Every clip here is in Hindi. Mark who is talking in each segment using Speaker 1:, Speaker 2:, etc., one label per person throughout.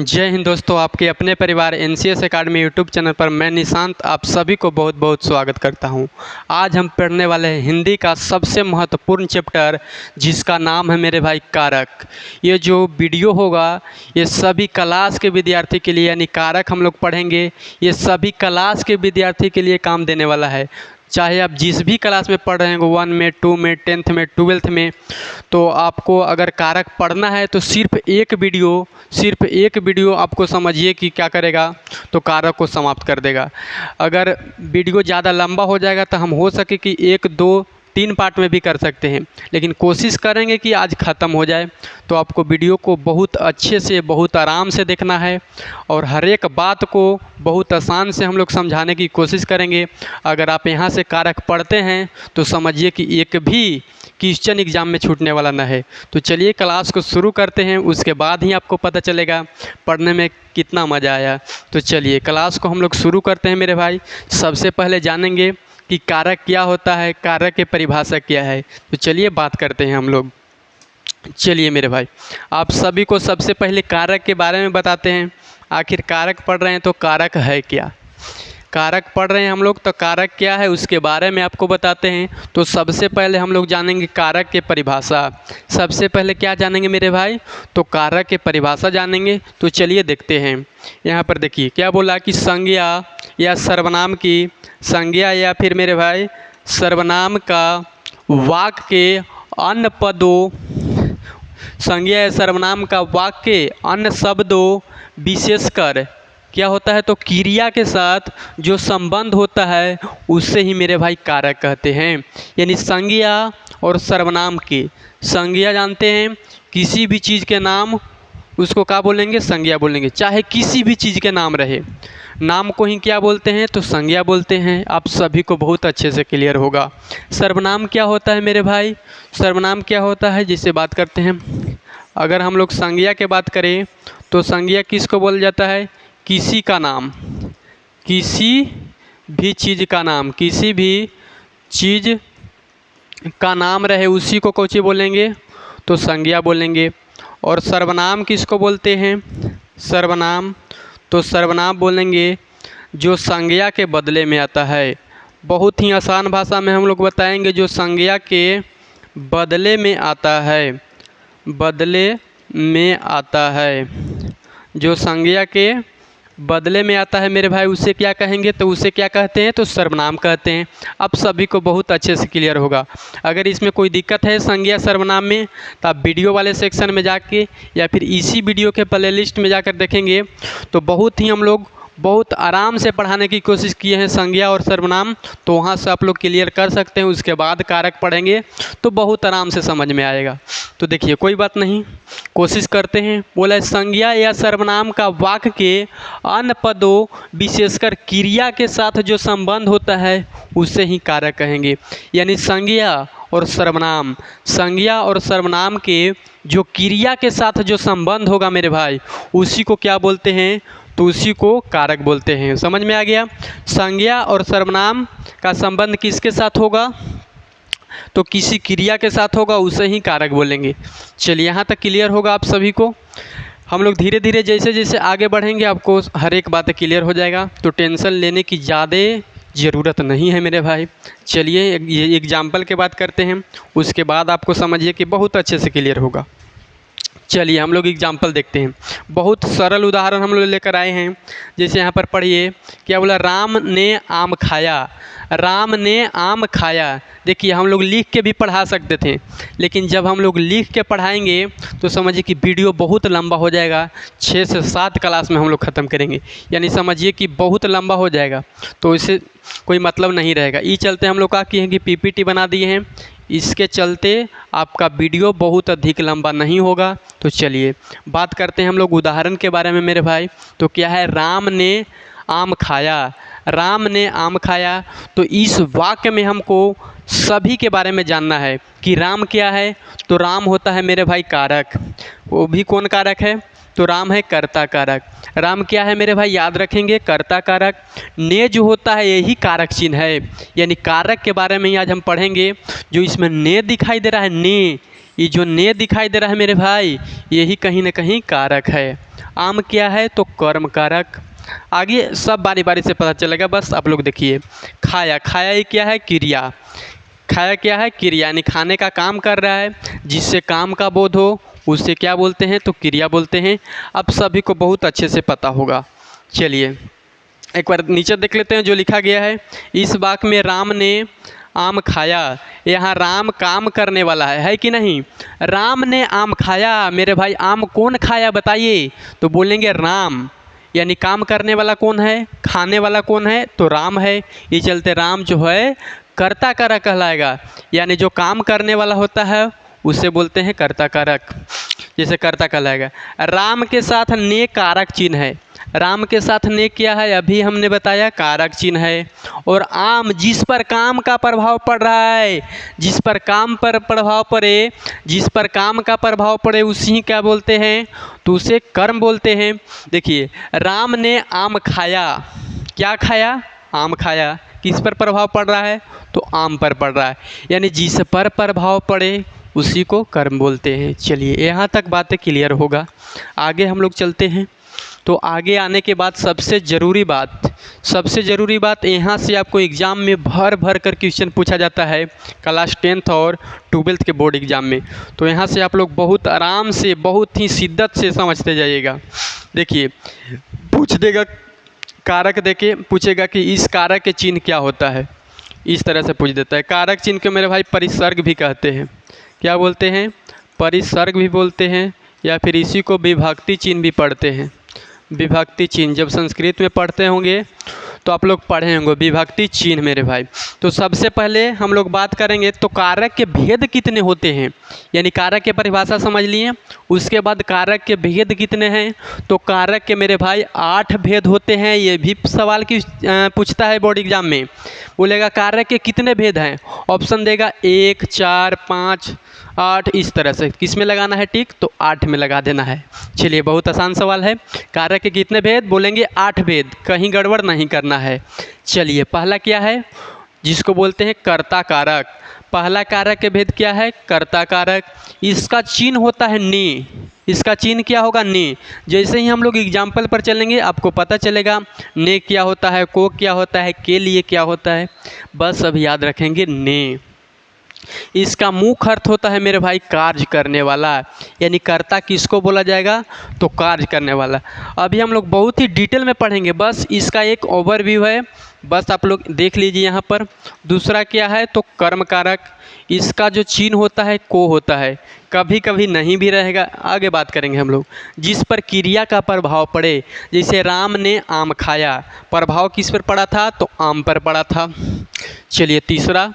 Speaker 1: जय हिंद दोस्तों, आपके अपने परिवार एनसीएस एकेडमी यूट्यूब चैनल पर मैं निशांत आप सभी को बहुत बहुत स्वागत करता हूं। आज हम पढ़ने वाले हैं हिंदी का सबसे महत्वपूर्ण चैप्टर, जिसका नाम है मेरे भाई कारक। ये जो वीडियो होगा ये सभी क्लास के विद्यार्थी के लिए, यानी कारक हम लोग पढ़ेंगे, ये सभी क्लास के विद्यार्थी के लिए काम देने वाला है। चाहे आप जिस भी क्लास में पढ़ रहे हो, 1 में, 2 में, 10th में, 12th में, तो आपको अगर कारक पढ़ना है तो सिर्फ एक वीडियो आपको समझिए कि क्या करेगा, तो कारक को समाप्त कर देगा। अगर वीडियो ज़्यादा लंबा हो जाएगा तो हम हो सके कि 1, 2, 3 पार्ट में भी कर सकते हैं, लेकिन कोशिश करेंगे कि आज ख़त्म हो जाए। तो आपको वीडियो को बहुत अच्छे से, बहुत आराम से देखना है और हर एक बात को बहुत आसान से हम लोग समझाने की कोशिश करेंगे। अगर आप यहाँ से कारक पढ़ते हैं तो समझिए कि एक भी क्वेश्चन एग्ज़ाम में छूटने वाला न है। तो चलिए क्लास को शुरू करते हैं, उसके बाद ही आपको पता चलेगा पढ़ने में कितना मज़ा आया। तो चलिए क्लास को हम लोग शुरू करते हैं मेरे भाई। सबसे पहले जानेंगे कि कारक क्या होता है, कारक की परिभाषा क्या है। तो चलिए बात करते हैं हम लोग। चलिए मेरे भाई, आप सभी को सबसे पहले कारक के बारे में बताते हैं। आखिर कारक पढ़ रहे हैं तो कारक है क्या, कारक पढ़ रहे हैं हम लोग तो कारक क्या है उसके बारे में आपको बताते हैं। तो सबसे पहले हम लोग जानेंगे कारक के परिभाषा। सबसे पहले क्या जानेंगे मेरे भाई, तो कारक के परिभाषा जानेंगे। तो चलिए देखते हैं। यहाँ पर देखिए क्या बोला कि संज्ञा या सर्वनाम की, संज्ञा या फिर मेरे भाई सर्वनाम का वाक्य के अन्य पदों, संज्ञा या सर्वनाम का वाक्य के अन्य शब्दों विशेषकर क्या होता है, तो क्रिया के साथ जो संबंध होता है उससे ही मेरे भाई कारक कहते हैं। यानी संज्ञा और सर्वनाम के, संज्ञा जानते हैं किसी भी चीज़ के नाम, उसको क्या बोलेंगे, संज्ञा बोलेंगे। चाहे किसी भी चीज़ के नाम रहे, नाम को ही क्या बोलते हैं, तो संज्ञा बोलते हैं। आप सभी को बहुत अच्छे से क्लियर होगा। सर्वनाम क्या होता है मेरे भाई, सर्वनाम क्या होता है जिससे बात करते हैं। अगर हम लोग संज्ञा के बात करें तो संज्ञा किसको बोला जाता है, किसी का नाम, किसी भी चीज़ का नाम, किसी भी चीज़ का नाम रहे उसी को कौची बोलेंगे, तो संज्ञा बोलेंगे। और सर्वनाम किसको बोलते हैं, सर्वनाम, तो सर्वनाम बोलेंगे जो संज्ञा के बदले में आता है। बहुत ही आसान भाषा में हम लोग बताएंगे, जो संज्ञा के बदले में आता है, बदले में आता है, जो संज्ञा के बदले में आता है मेरे भाई उसे क्या कहेंगे, तो उसे क्या कहते हैं, तो सर्वनाम कहते हैं। अब सभी को बहुत अच्छे से क्लियर होगा। अगर इसमें कोई दिक्कत है संज्ञा सर्वनाम में तो आप वीडियो वाले सेक्शन में जाके या फिर इसी वीडियो के प्लेलिस्ट में जाकर देखेंगे तो बहुत ही हम लोग बहुत आराम से पढ़ाने की कोशिश किए हैं संज्ञा और सर्वनाम। तो वहाँ से आप लोग क्लियर कर सकते हैं। उसके बाद कारक पढ़ेंगे तो बहुत आराम से समझ में आएगा। तो देखिए कोई बात नहीं, कोशिश करते हैं। बोला संज्ञा या सर्वनाम का वाक्य के अन्य पदों विशेषकर क्रिया के साथ जो संबंध होता है उसे ही कारक कहेंगे। यानी संज्ञा और सर्वनाम, संज्ञा और सर्वनाम के जो क्रिया के साथ जो संबंध होगा मेरे भाई उसी को क्या बोलते हैं, तो उसी को कारक बोलते हैं। समझ में आ गया। संज्ञा और सर्वनाम का संबंध किसके साथ होगा, तो किसी क्रिया के साथ होगा, उसे ही कारक बोलेंगे। चलिए यहाँ तक क्लियर होगा आप सभी को। हम लोग धीरे धीरे जैसे जैसे आगे बढ़ेंगे आपको हर एक बात क्लियर हो जाएगा, तो टेंशन लेने की ज़्यादा ज़रूरत नहीं है मेरे भाई। चलिए ये एग्जाम्पल के बात करते हैं, उसके बाद आपको समझिए कि बहुत अच्छे से क्लियर होगा। चलिए हम लोग एग्जाम्पल देखते हैं। बहुत सरल उदाहरण हम लोग लेकर आए हैं। जैसे यहाँ पर पढ़िए क्या बोला, राम ने आम खाया, राम ने आम खाया। देखिए हम लोग लिख के भी पढ़ा सकते थे, लेकिन जब हम लोग लिख के पढ़ाएंगे तो समझिए कि वीडियो बहुत लंबा हो जाएगा। 6 से 7 क्लास में हम लोग ख़त्म करेंगे, यानी समझिए कि बहुत लंबा हो जाएगा, तो इससे कोई मतलब नहीं रहेगा। ये चलते हम लोग क्या किए हैं कि पीपीटी बना दिए हैं, इसके चलते आपका वीडियो बहुत अधिक लंबा नहीं होगा। तो चलिए बात करते हैं हम लोग उदाहरण के बारे में मेरे भाई। तो क्या है, राम ने आम खाया, राम ने आम खाया। तो इस वाक्य में हमको सभी के बारे में जानना है कि राम क्या है, तो राम होता है मेरे भाई कारक। वो भी कौन कारक है, तो राम है कर्ता कारक। राम क्या है मेरे भाई, याद रखेंगे कर्ता कारक। ने जो होता है यही कारक चिन्ह है, यानी कारक के बारे में ही आज हम पढ़ेंगे। जो इसमें ने दिखाई दे रहा है, ने ये जो ने दिखाई दे रहा है मेरे भाई, यही कहीं ना कहीं कारक है। आम क्या है तो कर्म कारक। आगे सब बारी बारी से पता चलेगा, बस आप लोग देखिए। खाया, खाया ये क्या है क्रिया। खाया क्या है क्रिया, यानी खाने का काम कर रहा है, जिससे काम का बोध हो उससे क्या बोलते हैं तो क्रिया बोलते हैं। अब सभी को बहुत अच्छे से पता होगा। चलिए एक बार नीचे देख लेते हैं जो लिखा गया है। इस वाक्य में राम ने आम खाया, यहाँ राम काम करने वाला है कि नहीं। राम ने आम खाया, मेरे भाई आम कौन खाया बताइए, तो बोलेंगे राम। यानी काम करने वाला कौन है, खाने वाला कौन है तो राम है। ये चलते राम जो है कर्ता कारक कहलाएगा, यानी जो काम करने वाला होता है उसे बोलते हैं कर्ता कारक, जैसे कर्ता कहलाएगा। राम के साथ ने कारक चिन्ह है। राम के साथ ने क्या है अभी हमने बताया, कारक चिन्ह है। और आम जिस पर काम का प्रभाव पड़ रहा है, जिस पर काम पर प्रभाव पड़े, जिस पर काम का प्रभाव पड़े उसी क्या बोलते हैं तो उसे कर्म बोलते हैं। देखिए राम ने आम खाया, क्या खाया आम खाया, किस पर प्रभाव पड़ रहा है तो आम पर पड़ रहा है, यानी जिस पर प्रभाव पड़े उसी को कर्म बोलते हैं। चलिए यहाँ तक बातें क्लियर होगा। आगे हम लोग चलते हैं। तो आगे आने के बाद सबसे ज़रूरी बात यहाँ से आपको एग्ज़ाम में भर भर कर क्वेश्चन पूछा जाता है क्लास 10th और 12th के बोर्ड एग्ज़ाम में। तो यहाँ से आप लोग बहुत आराम से, बहुत ही शिद्दत से समझते जाइएगा। देखिए पूछ देगा कारक, देके पूछेगा कि इस कारक के चिन्ह क्या होता है, इस तरह से पूछ देता है। कारक चिन्ह को मेरे भाई परिसर्ग भी कहते हैं। क्या बोलते हैं, परिसर्ग भी बोलते हैं, या फिर इसी को विभक्ति चिन्ह भी पढ़ते हैं। विभक्ति चिन्ह जब संस्कृत में पढ़ते होंगे तो आप लोग पढ़े होंगे विभक्ति चिन्ह मेरे भाई। तो सबसे पहले हम लोग बात करेंगे तो कारक के भेद कितने होते हैं, यानी कारक की परिभाषा समझ लिए। उसके बाद कारक के भेद कितने हैं, तो कारक के मेरे भाई 8 भेद होते हैं। ये भी सवाल की पूछता है बोर्ड एग्जाम में, बोलेगा कारक के कितने भेद हैं, ऑप्शन देगा 1, 4, 5, 8, इस तरह से किस में लगाना है टिक, तो 8 में लगा देना है। चलिए बहुत आसान सवाल है। कारक के कितने भेद, बोलेंगे 8 भेद, कहीं गड़बड़ नहीं करना है। चलिए पहला क्या है, जिसको बोलते हैं कर्ता कारक। पहला कारक के भेद क्या है, कर्ता कारक। इसका चिन्ह होता है ने, इसका चिन्ह क्या होगा ने। जैसे ही हम लोग एग्जाम्पल पर चलेंगे आपको पता चलेगा ने क्या होता है, को क्या होता है, के लिए क्या होता है, बस अभी याद रखेंगे ने। इसका मुख्य अर्थ होता है मेरे भाई कार्य करने वाला, यानी कर्ता किसको बोला जाएगा तो कार्य करने वाला। अभी हम लोग बहुत ही डिटेल में पढ़ेंगे, बस इसका एक ओवरव्यू है, बस आप लोग देख लीजिए यहाँ पर। दूसरा क्या है तो कर्म कारक, इसका जो चिन्ह होता है को होता है, कभी कभी नहीं भी रहेगा, आगे बात करेंगे हम लोग। जिस पर क्रिया का प्रभाव पड़े, जैसे राम ने आम खाया, प्रभाव किस पर पड़ा था तो आम पर पड़ा था। चलिए तीसरा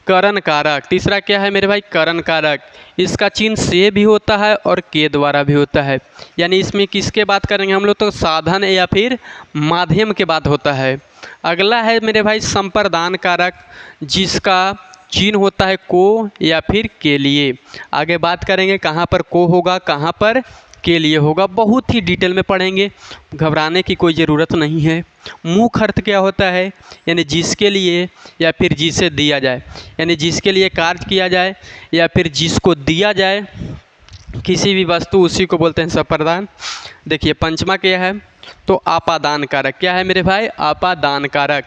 Speaker 1: करण कारक। तीसरा क्या है मेरे भाई करण कारक। इसका चिन्ह से भी होता है और के द्वारा भी होता है, यानी इसमें किसके बात करेंगे हम लोग तो साधन या फिर माध्यम के बात होता है। अगला है मेरे भाई संप्रदान कारक, जिसका चिन्ह होता है को या फिर के लिए। आगे बात करेंगे कहाँ पर को होगा कहाँ पर के लिए होगा, बहुत ही डिटेल में पढ़ेंगे, घबराने की कोई ज़रूरत नहीं है। मुख्य अर्थ क्या होता है, यानी जिसके लिए या फिर जिसे दिया जाए, यानी जिसके लिए कार्य किया जाए या फिर जिसको दिया जाए किसी भी वस्तु, उसी को बोलते हैं संप्रदान। देखिए पंचमा क्या है तो आपादान कारक। क्या है मेरे भाई आपादान कारक।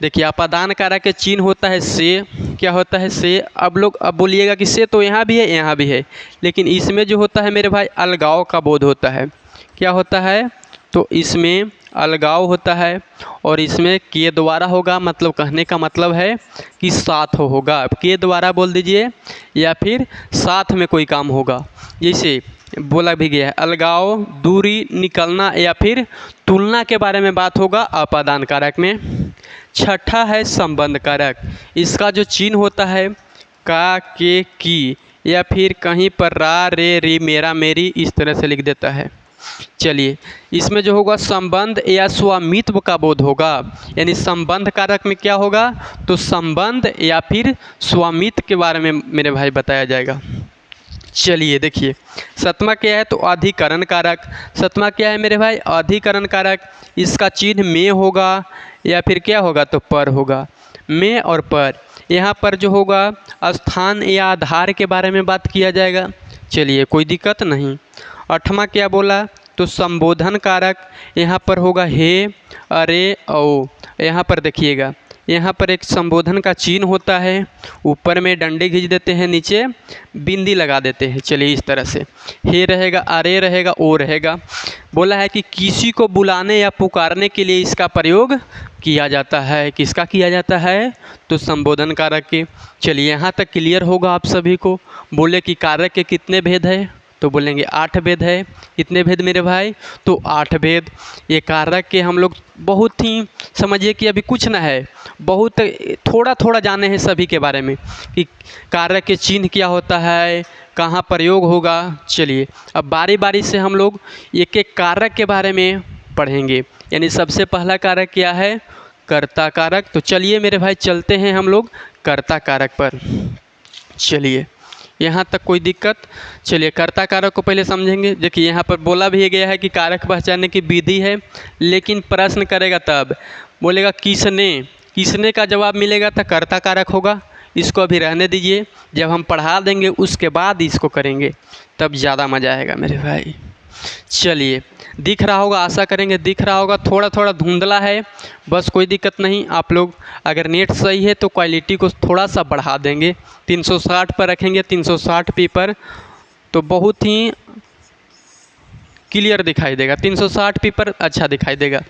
Speaker 1: देखिए आपादान कारक के चिन्ह होता है से, क्या होता है से। अब बोलिएगा कि से तो यहाँ भी है यहाँ भी है, लेकिन इसमें जो होता है मेरे भाई अलगाव का बोध होता है। क्या होता है तो इसमें अलगाव होता है, और इसमें के द्वारा होगा, मतलब कहने का मतलब है कि साथ होगा। के द्वारा बोल दीजिए या फिर साथ में कोई काम होगा, जैसे बोला भी गया है अलगाव, दूरी, निकलना या फिर तुलना के बारे में बात होगा आपादान कारक में। छठा है संबंध कारक। इसका जो चिन्ह होता है का, के, की या फिर कहीं पर रा, रे, री, मेरा, मेरी, इस तरह से लिख देता है। चलिए इसमें जो होगा संबंध या स्वामित्व का बोध होगा, यानी संबंध कारक में क्या होगा तो संबंध या फिर स्वामित्व के बारे में मेरे भाई बताया जाएगा। चलिए देखिए सतमा क्या है तो अधिकरण कारक। सतमा क्या है मेरे भाई अधिकरण कारक। इसका चिन्ह में होगा या फिर क्या होगा तो पर होगा। में और पर, यहाँ पर जो होगा स्थान या आधार के बारे में बात किया जाएगा। चलिए कोई दिक्कत नहीं। 8वां क्या बोला, तो संबोधन कारक यहाँ पर होगा हे, अरे, औ। यहाँ पर देखिएगा, यहाँ पर एक संबोधन का चिन्ह होता है, ऊपर में डंडे खींच देते हैं, नीचे बिंदी लगा देते हैं। चलिए इस तरह से हे रहेगा, अरे रहेगा, ओ रहेगा। बोला है कि किसी को बुलाने या पुकारने के लिए इसका प्रयोग किया जाता है। किसका किया जाता है, तो संबोधन कारक के। चलिए यहाँ तक क्लियर होगा आप सभी को। बोले कि कारक के कितने भेद है, तो बोलेंगे 8 भेद है। कितने भेद मेरे भाई, तो 8 भेद। ये कारक के हम लोग बहुत ही समझिए कि अभी कुछ ना है, बहुत थोड़ा थोड़ा जाने हैं सभी के बारे में कि कारक के चिन्ह क्या होता है, कहाँ प्रयोग होगा। चलिए अब बारी बारी से हम लोग एक एक कारक के बारे में पढ़ेंगे। यानी सबसे पहला कारक क्या है, कर्ता कारक। तो चलिए मेरे भाई चलते हैं हम लोग कर्ता कारक पर। चलिए यहाँ तक कोई दिक्कत। चलिए कर्ता कारक को पहले समझेंगे। देखिए यहाँ पर बोला भी गया है कि कारक पहचानने की विधि है, लेकिन प्रश्न करेगा तब बोलेगा किसने। किसने का जवाब मिलेगा तो कर्ता कारक होगा। इसको अभी रहने दीजिए, जब हम पढ़ा देंगे उसके बाद इसको करेंगे, तब ज़्यादा मज़ा आएगा मेरे भाई। चलिए दिख रहा होगा, आशा करेंगे दिख रहा होगा। थोड़ा थोड़ा धुंधला है, बस कोई दिक्कत नहीं। आप लोग अगर नेट सही है तो क्वालिटी को थोड़ा सा बढ़ा देंगे, 360 पर रखेंगे, 360p पर, तो बहुत ही क्लियर दिखाई देगा। 360p पर अच्छा दिखाई देगा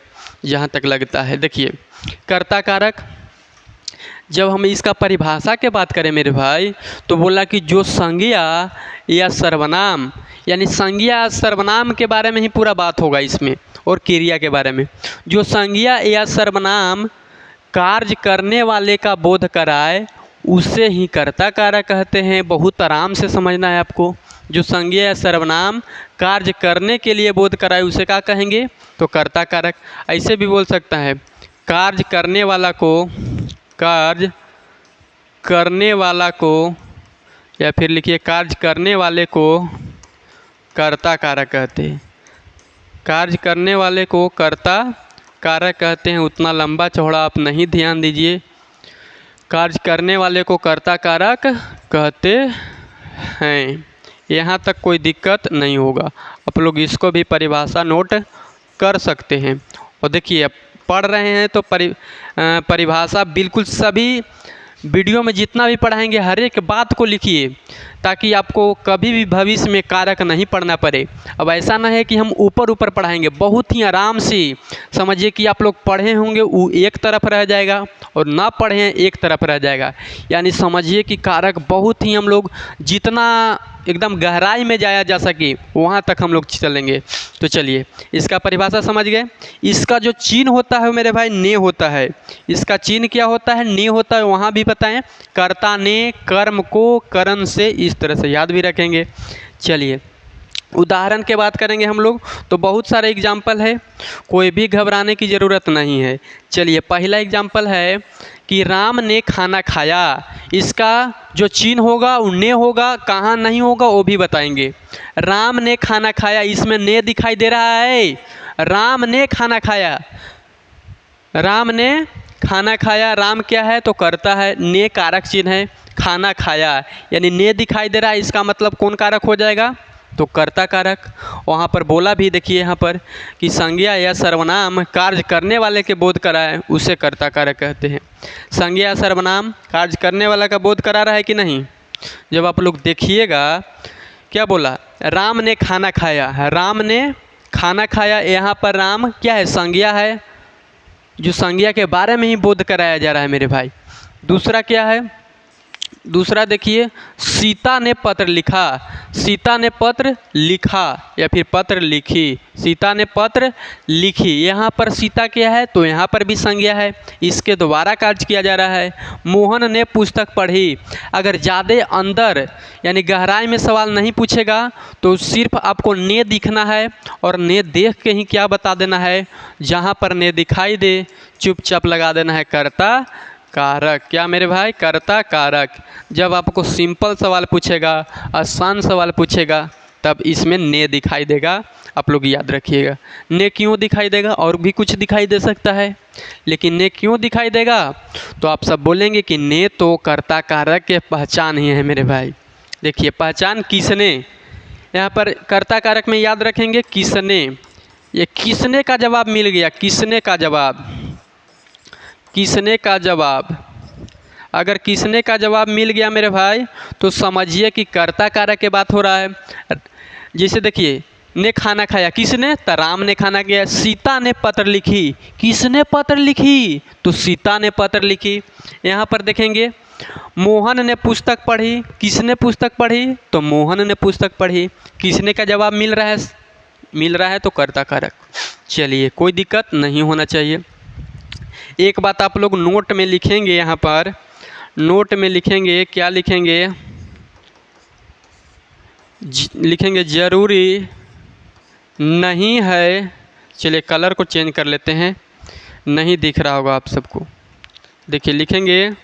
Speaker 1: जहाँ तक लगता है। देखिए कर्ता कारक, जब हम इसका परिभाषा के बात करें मेरे भाई, तो बोला कि जो संज्ञा या सर्वनाम, यानी संज्ञा सर्वनाम के बारे में ही पूरा बात होगा इसमें, और क्रिया के बारे में। जो संज्ञा या सर्वनाम कार्य करने वाले का बोध कराए उसे ही कर्ता कारक कहते हैं। बहुत आराम से समझना है आपको। जो संज्ञा या सर्वनाम कार्य करने के लिए बोध कराए उसे क्या कहेंगे, तो कर्ता कारक। ऐसे भी बोल सकता है, कार्य करने वाला को, कार्य करने वाला को, या फिर लिखिए कार्य करने वाले को कर्ता कारक कहते हैं। कार्य करने वाले को कर्ता कारक कहते हैं। उतना लंबा चौड़ा आप नहीं ध्यान दीजिए। कार्य करने वाले को कर्ता कारक कहते हैं। यहाँ तक कोई दिक्कत नहीं होगा। आप लोग इसको भी परिभाषा नोट कर सकते हैं। और देखिए पढ़ रहे हैं तो परिभाषा बिल्कुल सभी वीडियो में जितना भी पढ़ाएंगे हर एक बात को लिखिए, ताकि आपको कभी भी भविष्य में कारक नहीं पढ़ना पड़े। अब ऐसा ना है कि हम ऊपर ऊपर पढ़ाएंगे, बहुत ही आराम से समझिए कि आप लोग पढ़े होंगे वो एक तरफ रह जाएगा और ना पढ़े एक तरफ रह जाएगा। यानी समझिए कि कारक बहुत ही हम लोग जितना एकदम गहराई में जाया जा सके वहाँ तक हम लोग चलेंगे। तो चलिए इसका परिभाषा समझ गए। इसका जो चिन्ह होता है मेरे भाई ने होता है। इसका चिन्ह क्या होता है, ने होता है। वहाँ भी बताएं, कर्ता ने कर्म को करण से, इस तरह से याद भी रखेंगे। चलिए उदाहरण के बात करेंगे हम लोग, तो बहुत सारे एग्जाम्पल है, कोई भी घबराने की ज़रूरत नहीं है। चलिए पहला एग्जाम्पल है कि राम ने खाना खाया। इसका जो चिन्ह होगा वो ने होगा, कहाँ नहीं होगा वो भी बताएंगे। राम ने खाना खाया, इसमें ने दिखाई दे रहा है। राम ने खाना खाया, राम ने खाना खाया। राम क्या है, तो कर्ता है। ने कारक चिन्ह है। खाना खाया यानी ने दिखाई दे रहा है, इसका मतलब कौन कारक हो जाएगा, तो कर्ता कारक। वहाँ पर बोला भी देखिए यहाँ पर कि संज्ञा या सर्वनाम कार्य करने वाले के बोध कराए उसे कर्ता कारक कहते हैं। संज्ञा या सर्वनाम कार्य करने वाला का बोध करा रहा है कि नहीं। जब आप लोग देखिएगा क्या बोला, राम ने खाना खाया, राम ने खाना खाया। यहाँ पर राम क्या है, संज्ञा है, जो संज्ञा के बारे में ही बोध कराया जा रहा है मेरे भाई। दूसरा क्या है, दूसरा देखिए सीता ने पत्र लिखा। सीता ने पत्र लिखा या फिर पत्र लिखी। सीता ने पत्र लिखी, यहाँ पर सीता क्या है, तो यहाँ पर भी संज्ञा है, इसके द्वारा कार्य किया जा रहा है। मोहन ने पुस्तक पढ़ी। अगर ज़्यादा अंदर यानी गहराई में सवाल नहीं पूछेगा तो सिर्फ आपको ने दिखना है और ने देख के ही क्या बता देना है, जहाँ पर ने दिखाई दे चुपचाप लगा देना है कर्ता कारक। क्या मेरे भाई, कर्ता कारक। जब आपको सिंपल सवाल पूछेगा, आसान सवाल पूछेगा, तब इसमें ने दिखाई देगा। आप लोग याद रखिएगा। ने क्यों दिखाई देगा? और भी कुछ दिखाई दे सकता है, लेकिन ने क्यों दिखाई देगा? तो आप सब बोलेंगे कि ने तो कर्ता कारक के पहचान ही है मेरे भाई। देखिए पहचान किसने, यहाँ पर कर्ता कारक में याद रखेंगे किसने। ये किसने का जवाब मिल गया, किसने का जवाब, किसने का जवाब। अगर किसने का जवाब मिल गया मेरे भाई तो समझिए कि कर्ता कारक की बात हो रहा है। जैसे देखिए ने खाना खाया, किसने? तो राम ने खाना किया। सीता ने पत्र लिखी, किसने पत्र लिखी? तो सीता ने पत्र लिखी। यहाँ पर देखेंगे मोहन ने पुस्तक पढ़ी, किसने पुस्तक पढ़ी? तो मोहन ने पुस्तक पढ़ी। किसने का जवाब मिल रहा है? मिल रहा है तो कर्ता कारक। चलिए कोई दिक्कत नहीं होना चाहिए। एक बात आप लोग नोट में लिखेंगे, यहाँ पर नोट में लिखेंगे, क्या लिखेंगे? लिखेंगे जरूरी नहीं है। चलिए कलर को चेंज कर लेते हैं, नहीं दिख रहा होगा आप सबको। देखिए लिखेंगे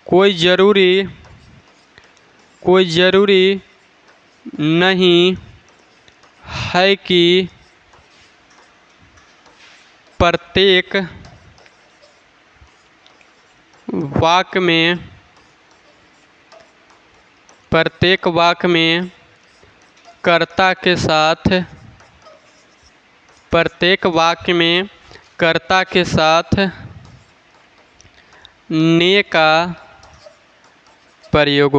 Speaker 1: कोई ज़रूरी नहीं है कि प्रत्येक वाक्य में कर्ता के साथ, प्रत्येक वाक्य में कर्ता के साथ ने का प्रयोग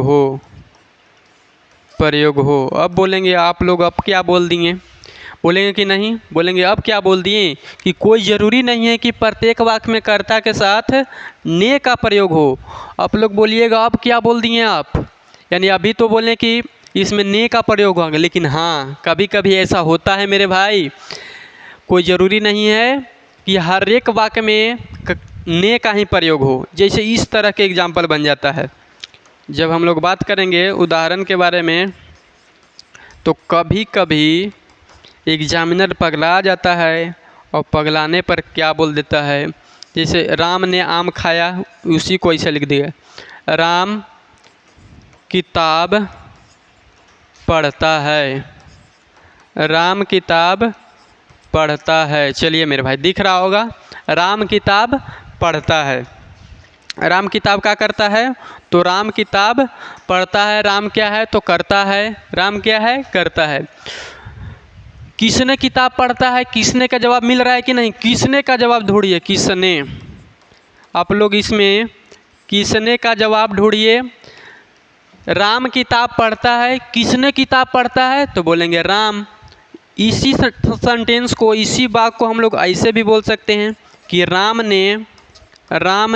Speaker 1: हो। अब बोलेंगे आप लोग, अब क्या बोल दिए? बोलेंगे कि नहीं, बोलेंगे अब क्या बोल दिए कि कोई ज़रूरी नहीं है कि प्रत्येक वाक्य में कर्ता के साथ ने का प्रयोग हो। आप लोग बोलिएगा अब क्या बोल दिए आप? यानी अभी तो बोलें कि इसमें ने का प्रयोग होगा, लेकिन हाँ कभी कभी ऐसा होता है मेरे भाई, कोई ज़रूरी नहीं है कि हर एक वाक्य में ने का ही प्रयोग हो। जैसे इस तरह के एग्जाम्पल बन जाता है। जब हम लोग बात करेंगे उदाहरण के बारे में, तो कभी कभी एग्जामिनर पगला जाता है और पगलाने पर क्या बोल देता है, जैसे राम ने आम खाया, उसी को ऐसे लिख दिया, राम किताब पढ़ता है, राम किताब पढ़ता है। चलिए मेरे भाई दिख रहा होगा, राम किताब पढ़ता है। राम किताब क्या करता है? तो राम किताब पढ़ता है। राम क्या है? तो करता है। राम क्या है? करता है। किसने किताब पढ़ता है? किसने का जवाब मिल रहा है कि नहीं? किसने का जवाब ढूंढिए, किसने। आप लोग इसमें किसने का जवाब ढूंढिए। राम किताब पढ़ता है, किसने किताब पढ़ता है? तो बोलेंगे राम। इसी सेंटेंस को, इसी वाक्य को हम लोग ऐसे भी बोल सकते हैं कि राम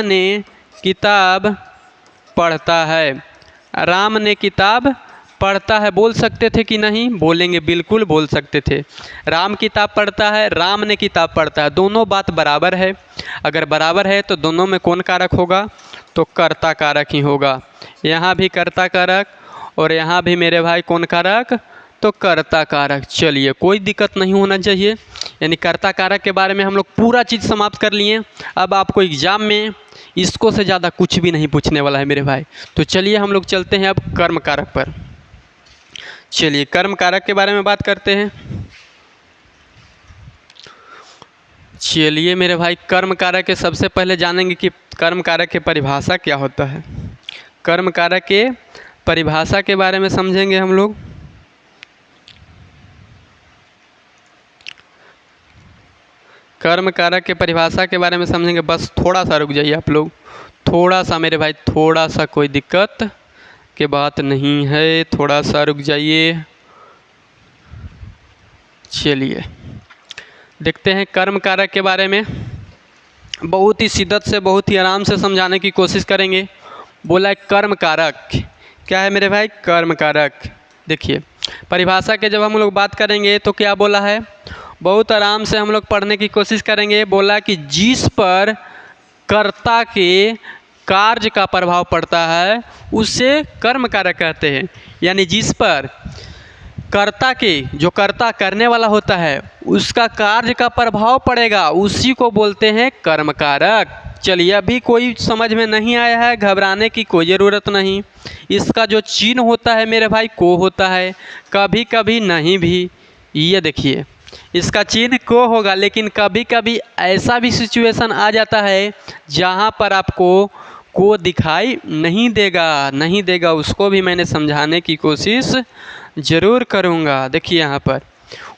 Speaker 1: ने किताब पढ़ता है। राम ने किताब पढ़ता है बोल सकते थे कि नहीं? बोलेंगे बिल्कुल बोल सकते थे। राम किताब पढ़ता है, राम ने किताब पढ़ता है, दोनों बात बराबर है। अगर बराबर है तो दोनों में कौन कारक होगा? तो कर्ता कारक ही होगा। यहाँ भी कर्ता कारक और यहाँ भी मेरे भाई कौन कारक? तो कर्ता कारक। चलिए कोई दिक्कत नहीं होना चाहिए। यानी कर्ता कारक के बारे में हम लोग पूरा चीज़ समाप्त कर लिए। अब आपको एग्ज़ाम में इसको से ज़्यादा कुछ भी नहीं पूछने वाला है मेरे भाई। तो चलिए हम लोग चलते हैं अब कर्म कारक पर। चलिए कर्म कारक के बारे में बात करते हैं। चलिए मेरे भाई कर्म कारक के सबसे पहले जानेंगे कि कर्म कारक की परिभाषा क्या होता है। कर्म कारक के परिभाषा के बारे में समझेंगे हम लोग। कर्म कारक के परिभाषा के बारे में समझेंगे। बस थोड़ा सा रुक जाइए आप लोग, थोड़ा सा मेरे भाई, थोड़ा सा, कोई दिक्कत की बात नहीं है, थोड़ा सा रुक जाइए। चलिए देखते हैं कर्म कारक के बारे में। बहुत ही शिद्दत से, बहुत ही आराम से समझाने की कोशिश करेंगे। बोला है कर्म कारक, क्या है मेरे भाई? कर्म कारक। देखिए परिभाषा के जब हम लोग बात करेंगे तो क्या बोला है, बहुत आराम से हम लोग पढ़ने की कोशिश करेंगे। बोला कि जिस पर कर्ता के कार्य का प्रभाव पड़ता है उसे कर्म कारक कहते हैं। यानी जिस पर कर्ता के, जो कर्ता करने वाला होता है, उसका कार्य का प्रभाव पड़ेगा, उसी को बोलते हैं कर्म कारक। चलिए, अभी कोई समझ में नहीं आया है, घबराने की कोई ज़रूरत नहीं। इसका जो चिन्ह होता है मेरे भाई, को होता है, कभी कभी नहीं भी। ये देखिए, इसका चिन्ह को होगा, लेकिन कभी कभी ऐसा भी सिचुएशन आ जाता है जहाँ पर आपको को दिखाई नहीं देगा। उसको भी मैंने समझाने की कोशिश ज़रूर करूँगा। देखिए यहाँ पर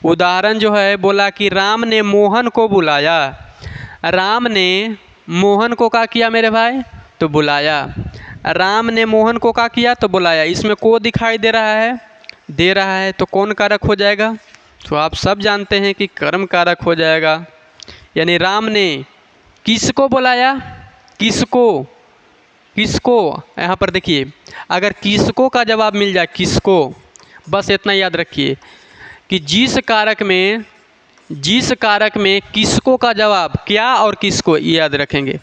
Speaker 1: उदाहरण जो है, बोला कि राम ने मोहन को बुलाया। राम ने मोहन को क्या किया मेरे भाई, तो बुलाया। राम ने मोहन को क्या किया, तो बुलाया। इसमें को दिखाई दे रहा है, तो कौन कारक हो जाएगा, तो आप सब जानते हैं कि कर्म कारक हो जाएगा। यानी राम ने किसको बुलाया, किसको यहाँ पर देखिए, अगर किसको का जवाब मिल जाए, किसको, बस इतना याद रखिए कि जिस कारक में किसको का जवाब, क्या और किसको, याद रखेंगे,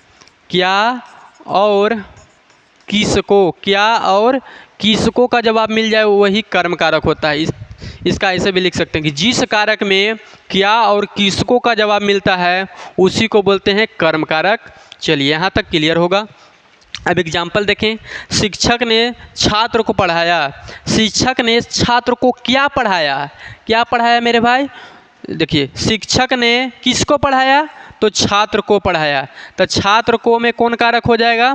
Speaker 1: क्या और किसको का जवाब मिल जाए वही कर्म कारक होता है। इसका ऐसे भी लिख सकते हैं कि जिस कारक में क्या और किसको का जवाब मिलता है उसी को बोलते हैं कर्म कारक। चलिए, यहाँ तक क्लियर होगा। अब एग्जाम्पल देखें। शिक्षक ने छात्र को पढ़ाया। शिक्षक ने छात्र को क्या पढ़ाया मेरे भाई, देखिए, शिक्षक ने किसको पढ़ाया, तो छात्र को पढ़ाया। तो छात्र को में कौन कारक हो जाएगा,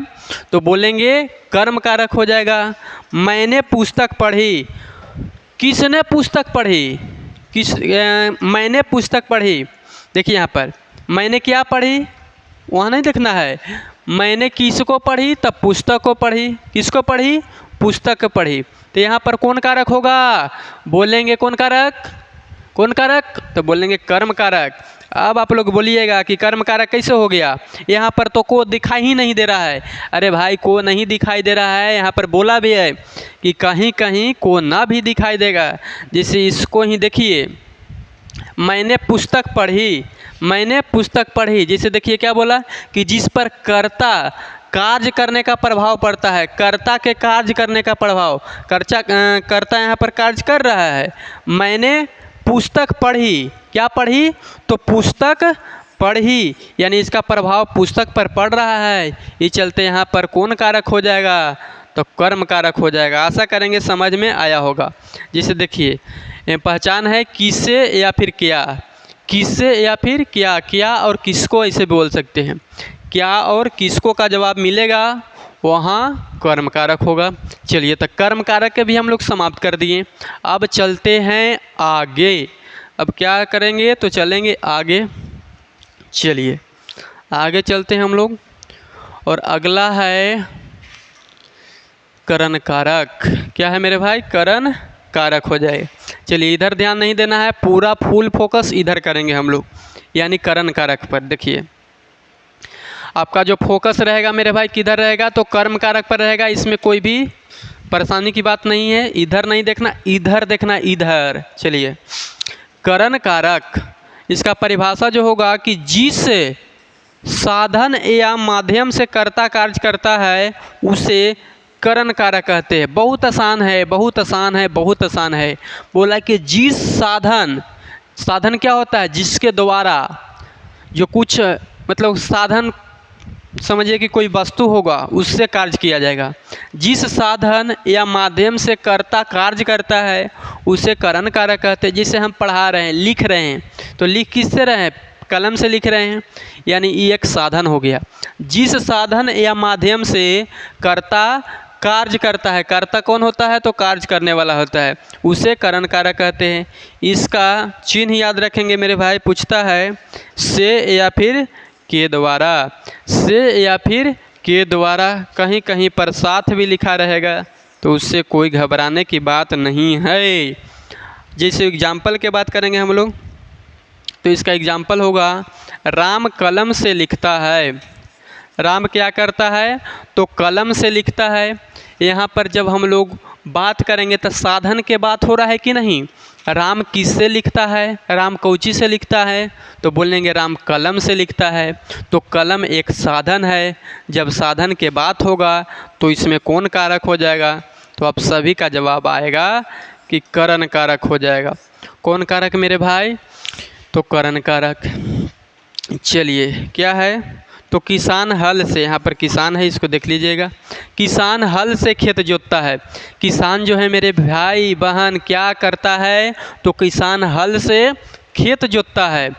Speaker 1: तो बोलेंगे कर्म कारक हो जाएगा। मैंने पुस्तक पढ़ी। किसने पुस्तक पढ़ी, मैंने पुस्तक पढ़ी। देखिए यहाँ पर मैंने क्या पढ़ी, वहाँ नहीं देखना है। मैंने किसको पढ़ी, तब पुस्तक को पढ़ी। किसको पढ़ी, पुस्तक पढ़ी। तो यहाँ पर कौन कारक होगा, बोलेंगे कौन कारक, तो बोलेंगे कर्म कारक। अब आप लोग बोलिएगा कि कर्म कारक कैसे हो गया, यहाँ पर तो को दिखाई ही नहीं दे रहा है। अरे भाई, को नहीं दिखाई दे रहा है, यहाँ पर बोला भी है कि कहीं कहीं को ना भी दिखाई देगा। जैसे इसको ही देखिए, मैंने पुस्तक पढ़ी। जैसे देखिए क्या बोला कि जिस पर कर्ता कार्य करने का प्रभाव पड़ता है, कर्ता के कार्य करने का प्रभाव, कर्ता यहाँ पर कार्य कर रहा है। मैंने पुस्तक पढ़ी, क्या पढ़ी, तो पुस्तक पढ़ी, यानी इसका प्रभाव पुस्तक पर पड़ रहा है। ये चलते यहाँ पर कौन कारक हो जाएगा, तो कर्म कारक हो जाएगा। आशा करेंगे समझ में आया होगा। जैसे देखिए, पहचान है किससे या फिर क्या और किसको ऐसे बोल सकते हैं। क्या और किसको का जवाब मिलेगा वहाँ कर्म कारक होगा। चलिए, तो कर्म कारक के भी हम लोग समाप्त कर दिए। अब चलते हैं आगे। अब क्या करेंगे, तो चलेंगे आगे। चलिए आगे चलते हैं हम लोग, और अगला है करण कारक। क्या है मेरे भाई, करण कारक हो जाए। चलिए, इधर ध्यान नहीं देना है, पूरा फुल फोकस इधर करेंगे हम लोग, यानी करण कारक पर। देखिए, आपका जो फोकस रहेगा मेरे भाई किधर रहेगा, तो कर्म कारक पर रहेगा। इसमें कोई भी परेशानी की बात नहीं है। इधर नहीं देखना, इधर देखना, इधर। चलिए, करण कारक, इसका परिभाषा जो होगा कि जिस साधन या माध्यम से कर्ता कार्य करता है उसे करण कारक कहते हैं। बहुत आसान है। बोला कि जिस साधन क्या होता है, जिसके द्वारा जो कुछ, मतलब साधन समझिए कि कोई वस्तु होगा, उससे कार्य किया जाएगा। जिस साधन या माध्यम से कर्ता कार्य करता है उसे करण कारक कहते हैं। जिसे हम पढ़ा रहे हैं, लिख रहे हैं, तो लिख किससे रहे हैं, कलम से लिख रहे हैं, यानी ये एक साधन हो गया। जिस साधन या माध्यम से कर्ता कार्य करता है, कर्ता कौन होता है, तो कार्य करने वाला होता है, उसे करण कारक कहते हैं। इसका चिन्ह याद रखेंगे मेरे भाई। पूछता है से या फिर के द्वारा, कहीं कहीं पर साथ भी लिखा रहेगा, तो उससे कोई घबराने की बात नहीं है। जैसे एग्जाम्पल के बात करेंगे हम लोग, तो इसका एग्जाम्पल होगा, राम कलम से लिखता है। राम क्या करता है, तो कलम से लिखता है। यहाँ पर जब हम लोग बात करेंगे तो साधन के बात हो रहा है कि नहीं। राम किससे लिखता है, राम कौची से लिखता है, तो बोलेंगे राम कलम से लिखता है। तो कलम एक साधन है। जब साधन के बात होगा तो इसमें कौन कारक हो जाएगा, तो आप सभी का जवाब आएगा कि करण कारक हो जाएगा। कौन कारक मेरे भाई? तो करण कारक। चलिए क्या है? तो किसान हल से, यहाँ पर किसान है, इसको देख लीजिएगा। किसान हल से खेत जोतता है। किसान जो है मेरे भाई बहन क्या करता है? तो किसान हल से खेत जोतता है।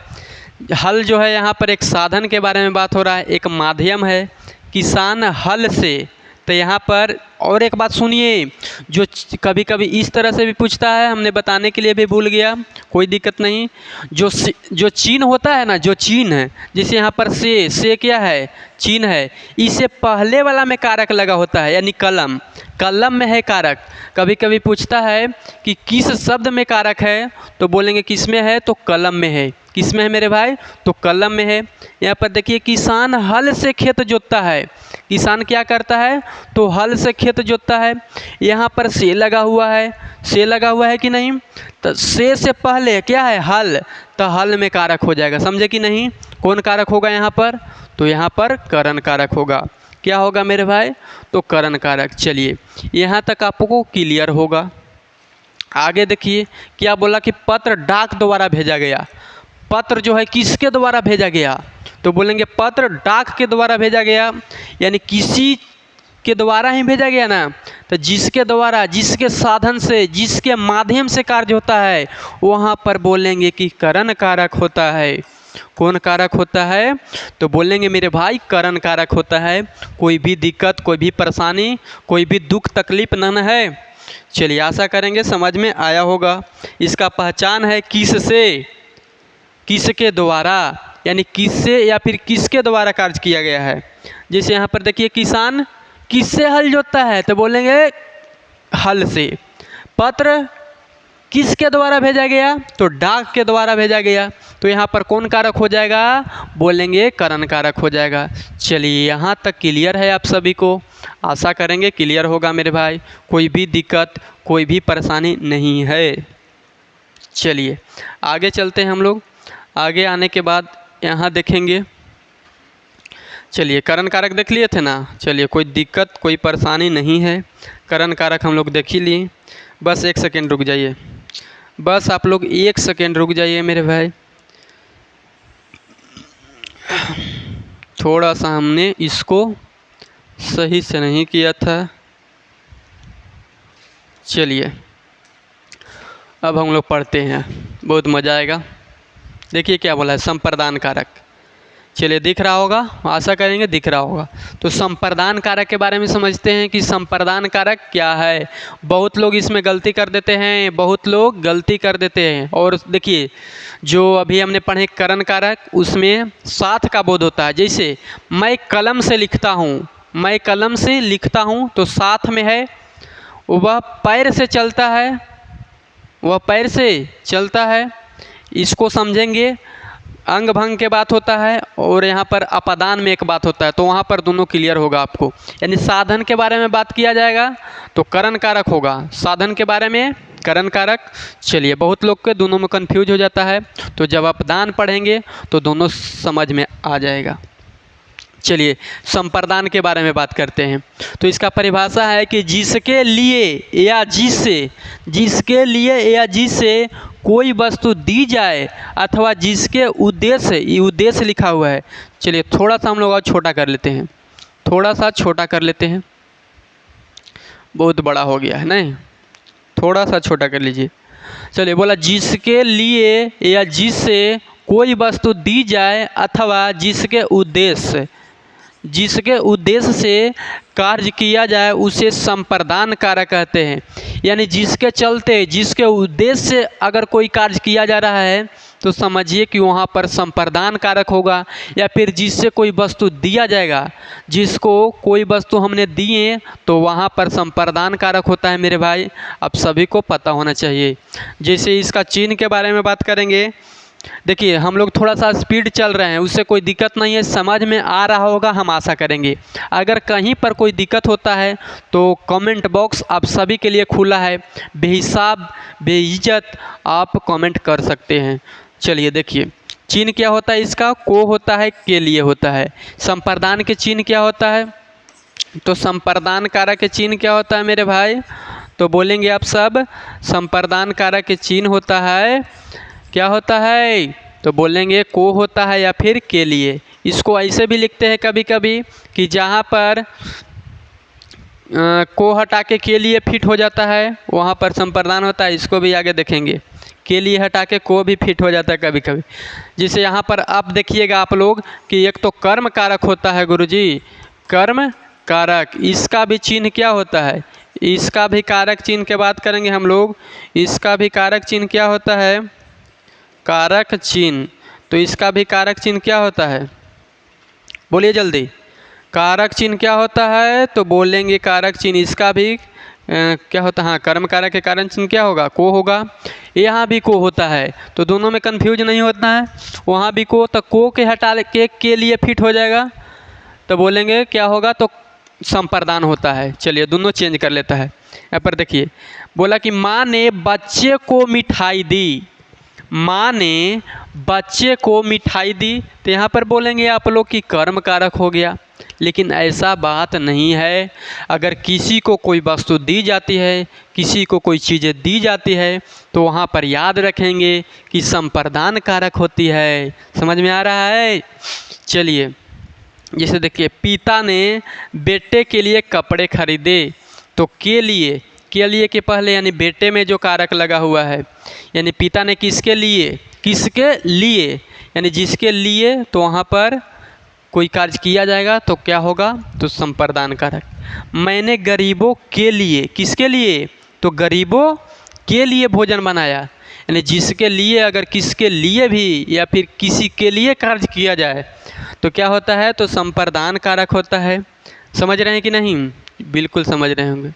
Speaker 1: हल जो है यहाँ पर एक साधन के बारे में बात हो रहा है, एक माध्यम है। किसान हल से, तो यहाँ पर और एक बात सुनिए, जो कभी कभी इस तरह से भी पूछता है, हमने बताने के लिए भी भूल गया, कोई दिक्कत नहीं। जो चिन्ह होता है ना, जो चिन्ह है, जैसे यहाँ पर से क्या है? चिन्ह है। इससे पहले वाला में कारक लगा होता है, यानी कलम। कलम में है कारक। कभी कभी पूछता है कि किस शब्द में कारक है, तो बोलेंगे किस में है? तो कलम में है। किस में है मेरे भाई? तो कलम में है। यहाँ पर देखिए, किसान हल से खेत जोतता है। किसान क्या करता है? तो हल से खेत जोतता है। यहाँ पर से लगा हुआ है। से लगा हुआ है कि नहीं? तो से पहले क्या है? हल। तो हल में कारक हो जाएगा, समझे कि नहीं? कौन कारक होगा यहाँ पर? तो यहाँ पर करण कारक होगा। क्या होगा मेरे भाई? तो करण कारक। चलिए यहाँ तक आपको क्लियर होगा। आगे देखिए क्या बोला कि पत्र डाक द्वारा भेजा गया। पत्र जो है किसके द्वारा भेजा गया? तो बोलेंगे पत्र डाक के द्वारा भेजा गया, यानी किसी के द्वारा ही भेजा गया ना। तो जिसके द्वारा, जिसके साधन से, जिसके माध्यम से कार्य होता है, वहाँ पर बोलेंगे कि करण कारक होता है। कौन कारक होता है? तो बोलेंगे मेरे भाई करण कारक होता है। कोई भी दिक्कत, कोई भी परेशानी, कोई भी दुख तकलीफ न है। चलिए आशा करेंगे समझ में आया होगा। इसका पहचान है किससे, किसके द्वारा, यानी किससे या फिर किसके द्वारा कार्य किया गया है। जैसे यहाँ पर देखिए, किसान किससे हल जोतता है? तो बोलेंगे हल से। पत्र किसके द्वारा भेजा गया? तो डाक के द्वारा भेजा गया। तो यहाँ पर कौन कारक हो जाएगा? बोलेंगे करण कारक हो जाएगा। चलिए यहाँ तक क्लियर है आप सभी को? आशा करेंगे क्लियर होगा मेरे भाई, कोई भी दिक्कत, कोई भी परेशानी नहीं है। चलिए आगे चलते हैं हम लोग। आगे आने के बाद यहाँ देखेंगे। चलिए करण कारक देख लिए थे ना। चलिए कोई दिक्कत, कोई परेशानी नहीं है। करण कारक हम लोग देख ही लिए। बस एक सेकेंड रुक जाइए, बस आप लोग एक सेकेंड रुक जाइए मेरे भाई। थोड़ा सा हमने इसको सही से नहीं किया था। चलिए अब हम लोग पढ़ते हैं, बहुत मज़ा आएगा। देखिए क्या बोला है, संप्रदान कारक। चलिए दिख रहा होगा, आशा करेंगे दिख रहा होगा। तो संप्रदान कारक के बारे में समझते हैं कि संप्रदान कारक क्या है। बहुत लोग इसमें गलती कर देते हैं, बहुत लोग गलती कर देते हैं। और देखिए जो अभी हमने पढ़े करण कारक, उसमें साथ का बोध होता है। जैसे मैं कलम से लिखता हूँ, मैं कलम से लिखता हूँ, तो साथ में है। वह पैर से चलता है, वह पैर से चलता है, इसको समझेंगे। अंग भंग के बात होता है, और यहाँ पर अपादान में एक बात होता है, तो वहाँ पर दोनों क्लियर होगा आपको। यानी साधन के बारे में बात किया जाएगा तो करण कारक होगा, साधन के बारे में करण कारक। चलिए बहुत लोग के दोनों में कंफ्यूज हो जाता है, तो जब अपदान पढ़ेंगे तो दोनों समझ में आ जाएगा। चलिए संप्रदान के बारे में बात करते हैं। तो इसका परिभाषा है कि जिसके लिए या जिससे, जिसके लिए या जिससे कोई वस्तु दी जाए अथवा जिसके उद्देश्य, ये उद्देश्य लिखा हुआ है। चलिए थोड़ा सा हम लोग और छोटा कर लेते हैं, थोड़ा सा छोटा कर लेते हैं, बहुत बड़ा हो गया है नहीं, थोड़ा सा छोटा कर लीजिए। चलिए बोला जिसके लिए या जिससे कोई वस्तु दी जाए अथवा जिसके उद्देश्य, जिसके उद्देश्य से कार्य किया जाए उसे संप्रदान कारक कहते हैं। यानी जिसके चलते, जिसके उद्देश्य से अगर कोई कार्य किया जा रहा है तो समझिए कि वहाँ पर संप्रदान कारक होगा। या फिर जिससे कोई वस्तु दिया जाएगा, जिसको कोई वस्तु हमने दिए, तो वहाँ पर संप्रदान कारक होता है मेरे भाई, आप सभी को पता होना चाहिए। जैसे इसका चिन्ह के बारे में बात करेंगे। देखिए हम लोग थोड़ा सा स्पीड चल रहे हैं, उससे कोई दिक्कत नहीं है, समझ में आ रहा होगा हम आशा करेंगे। अगर कहीं पर कोई दिक्कत होता है तो कमेंट बॉक्स आप सभी के लिए खुला है, बेहिसाब बेइज्जत आप कमेंट कर सकते हैं। चलिए देखिए चिन्ह क्या होता है इसका, को होता है, के लिए होता है। संप्रदान के चिन्ह क्या होता है, तो संप्रदान कारक के चिन्ह क्या होता है मेरे भाई, तो बोलेंगे आप सब संप्रदान कारक के चिन्ह होता है, क्या होता है, तो बोलेंगे को होता है या फिर के लिए। इसको ऐसे भी लिखते हैं कभी कभी कि जहाँ पर को हटा के लिए फिट हो जाता है वहाँ पर संप्रदान होता है। इसको भी आगे देखेंगे, के लिए हटा के को भी फिट हो जाता है कभी कभी। जिसे यहाँ पर आप देखिएगा आप लोग कि एक तो कर्म कारक होता है गुरुजी, कर्म कारक, इसका भी चिन्ह क्या होता है, इसका भी कारक चिन्ह के बात करेंगे हम लोग। इसका भी कारक चिन्ह क्या होता है, कारक चिन्ह। तो इसका भी कारक चिन्ह क्या होता है, बोलिए जल्दी, कारक चिन्ह क्या होता है, तो बोलेंगे कारक चिन्ह इसका भी क्या होता है, हाँ कर्म कारक के कारक चिन्ह क्या होगा, को होगा। यहाँ भी को होता है, तो दोनों में कंफ्यूज नहीं होता है। वहाँ भी को, तो को के हटा के लिए फिट हो जाएगा, तो बोलेंगे क्या होगा, तो संप्रदान होता है। चलिए दोनों चेंज कर लेता है। यहाँ पर देखिए बोला कि माँ ने बच्चे को मिठाई दी, माँ ने बच्चे को मिठाई दी, तो यहाँ पर बोलेंगे आप लोग कि कर्म कारक हो गया। लेकिन ऐसा बात नहीं है। अगर किसी को कोई वस्तु दी जाती है, किसी को कोई चीज़ें दी जाती है, तो वहाँ पर याद रखेंगे कि संप्रदान कारक होती है। समझ में आ रहा है। चलिए जैसे देखिए पिता ने बेटे के लिए कपड़े खरीदे, तो के लिए के पहले यानी बेटे में जो कारक लगा हुआ है, यानी पिता ने किसके लिए यानी जिसके लिए, तो वहाँ पर कोई कार्य किया जाएगा तो क्या होगा, तो संप्रदान कारक। मैंने गरीबों के लिए, किसके लिए, तो गरीबों के लिए भोजन बनाया, यानी जिसके लिए अगर किसके लिए भी या फिर किसी के लिए कार्य किया जाए तो क्या होता है, तो संप्रदान कारक होता है। समझ रहे हैं कि नहीं, बिल्कुल समझ रहे होंगे।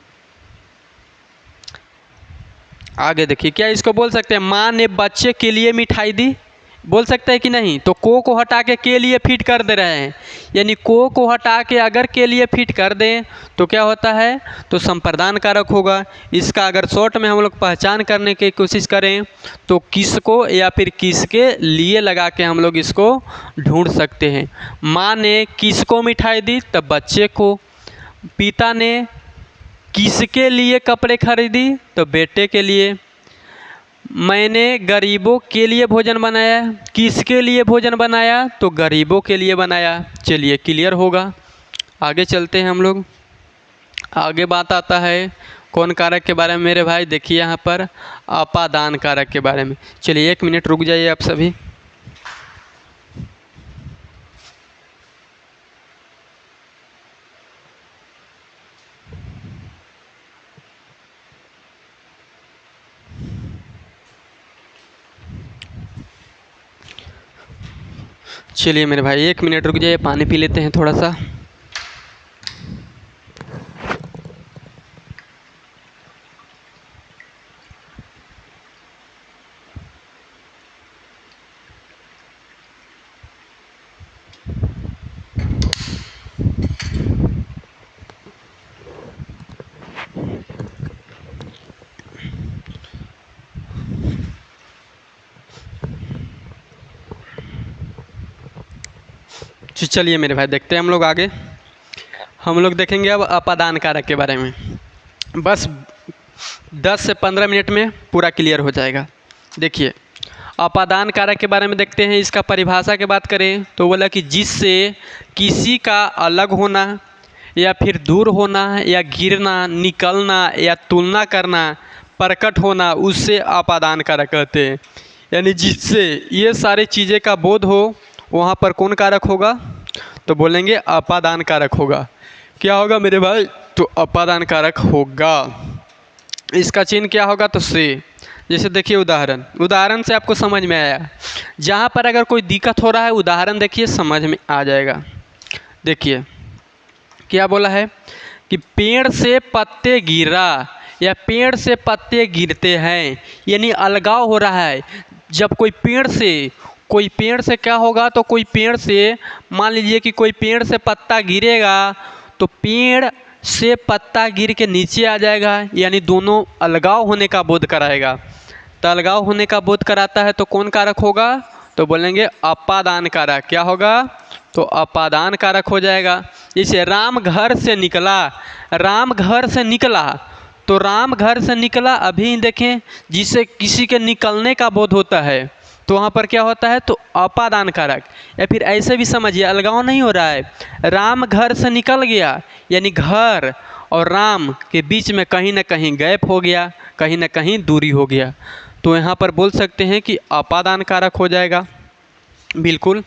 Speaker 1: आगे देखिए क्या इसको बोल सकते हैं, माँ ने बच्चे के लिए मिठाई दी, बोल सकते हैं कि नहीं। तो को हटा के लिए फिट कर दे रहे हैं, यानी को हटा के अगर के लिए फिट कर दें तो क्या होता है, तो संप्रदान कारक होगा। इसका अगर शॉर्ट में हम लोग पहचान करने की कोशिश करें तो किसको या फिर किसके लिए लगा के हम लोग इसको ढूंढ सकते हैं। माँ ने किसको मिठाई दी, तब बच्चे को। पिता ने किसके लिए कपड़े खरीदी, तो बेटे के लिए। मैंने गरीबों के लिए भोजन बनाया, किसके लिए भोजन बनाया, तो गरीबों के लिए बनाया। चलिए क्लियर होगा। आगे चलते हैं हम लोग। आगे बात आता है कौन कारक के बारे में मेरे भाई, देखिए यहाँ पर अपादान कारक के बारे में। चलिए 1 मिनट रुक जाइए आप सभी। चलिए मेरे भाई 1 मिनट रुक जाइए, पानी पी लेते हैं थोड़ा सा। चलिए मेरे भाई देखते हैं हम लोग आगे। हम लोग देखेंगे अब अपादान कारक के बारे में। बस 10 से 15 मिनट में पूरा क्लियर हो जाएगा। देखिए अपादान कारक के बारे में देखते हैं। इसका परिभाषा की बात करें तो बोला कि जिससे किसी का अलग होना या फिर दूर होना या गिरना, निकलना या तुलना करना, प्रकट होना, उससे अपादान कारक कहते हैं। यानी जिससे ये सारी चीज़ें का बोध हो वहाँ पर कौन कारक होगा, तो बोलेंगे अपादान कारक होगा। क्या होगा मेरे भाई, तो अपादान कारक होगा। इसका चिन्ह क्या होगा, तो से। जैसे देखिए उदाहरण से आपको समझ में आया। जहाँ पर अगर कोई दिक्कत हो रहा है उदाहरण देखिए समझ में आ जाएगा। देखिए क्या बोला है कि पेड़ से पत्ते गिरा या पेड़ से पत्ते गिरते हैं, यानी अलगाव हो रहा है। जब कोई पेड़ से क्या होगा, तो कोई पेड़ से मान लीजिए कि कोई पेड़ से पत्ता गिरेगा तो पेड़ से पत्ता गिर के नीचे आ जाएगा, यानी दोनों अलगाव होने का बोध कराएगा। तो अलगाव होने का बोध कराता है तो कौन कारक होगा, तो बोलेंगे अपादान कारक। क्या होगा, तो अपादान कारक हो जाएगा। जैसे राम घर से निकला तो राम घर से निकला, अभी देखें जिसे किसी के निकलने का बोध होता है तो वहाँ पर क्या होता है, तो अपादान कारक। या फिर ऐसे भी समझिए, अलगाव नहीं हो रहा है, राम घर से निकल गया यानी घर और राम के बीच में कहीं ना कहीं गैप हो गया, कहीं ना कहीं दूरी हो गया, तो यहाँ पर बोल सकते हैं कि अपादान कारक हो जाएगा। बिल्कुल।